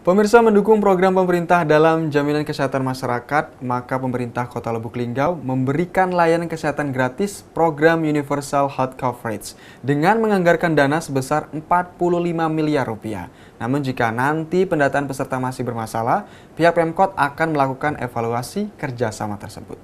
Pemirsa, mendukung program pemerintah dalam jaminan kesehatan masyarakat, maka pemerintah Kota Lubuk Linggau memberikan layanan kesehatan gratis program Universal Health Coverage dengan menganggarkan dana sebesar 45 miliar rupiah. Namun jika nanti pendataan peserta masih bermasalah, pihak Pemkot akan melakukan evaluasi kerjasama tersebut.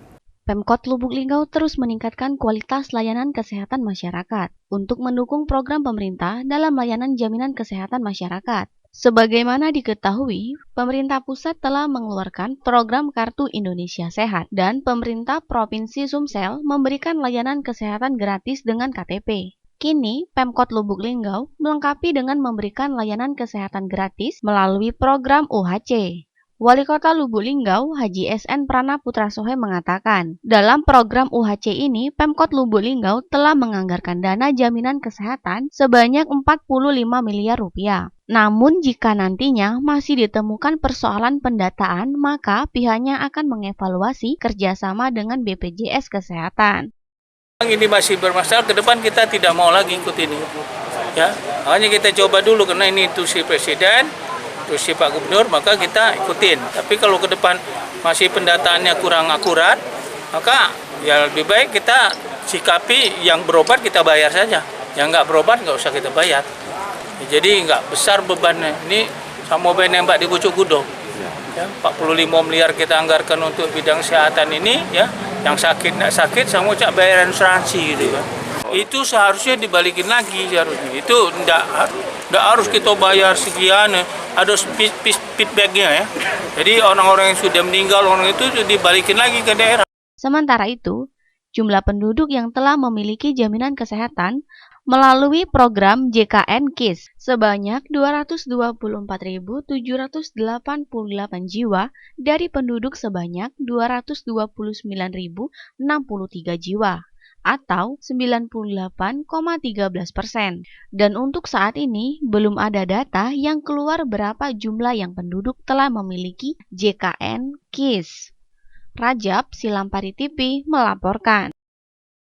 Pemkot Lubuk Linggau terus meningkatkan kualitas layanan kesehatan masyarakat untuk mendukung program pemerintah dalam layanan jaminan kesehatan masyarakat. Sebagaimana diketahui, pemerintah pusat telah mengeluarkan program Kartu Indonesia Sehat dan pemerintah Provinsi Sumsel memberikan layanan kesehatan gratis dengan KTP. Kini, Pemkot Lubuk Linggau melengkapi dengan memberikan layanan kesehatan gratis melalui program UHC. Wali Kota Lubuk Linggau, Haji SN Prana Putra Sohe mengatakan, dalam program UHC ini, Pemkot Lubuk Linggau telah menganggarkan dana jaminan kesehatan sebanyak 45 miliar rupiah. Namun jika nantinya masih ditemukan persoalan pendataan, maka pihaknya akan mengevaluasi kerjasama dengan BPJS Kesehatan. Ini masih bermasalah, ke depan kita tidak mau lagi ikut ini. Ya, makanya kita coba dulu karena ini instruksi Presiden, instruksi Pak Gubernur, maka kita ikutin. Tapi kalau ke depan masih pendataannya kurang akurat, maka ya lebih baik kita sikapi yang berobat kita bayar saja. Yang nggak berobat nggak usah kita bayar. Jadi nggak besar bebannya. Ini sama ben nembak di Pucuk Gudong. Ya, 45 miliar kita anggarkan untuk bidang kesehatan ini, ya, yang sakit nggak sakit sama cak bayaran asuransi gitu kan. Itu seharusnya dibalikin lagi seharusnya. Itu nggak harus kita bayar sekian, ada feedbacknya ya. Jadi orang-orang yang sudah meninggal orang itu dibalikin lagi ke daerah. Sementara itu, jumlah penduduk yang telah memiliki jaminan kesehatan melalui program JKN KIS sebanyak 224.788 jiwa dari penduduk sebanyak 229.063 jiwa atau 98,13%. Dan untuk saat ini belum ada data yang keluar berapa jumlah yang penduduk telah memiliki JKN KIS. Rajab Silampari TV melaporkan.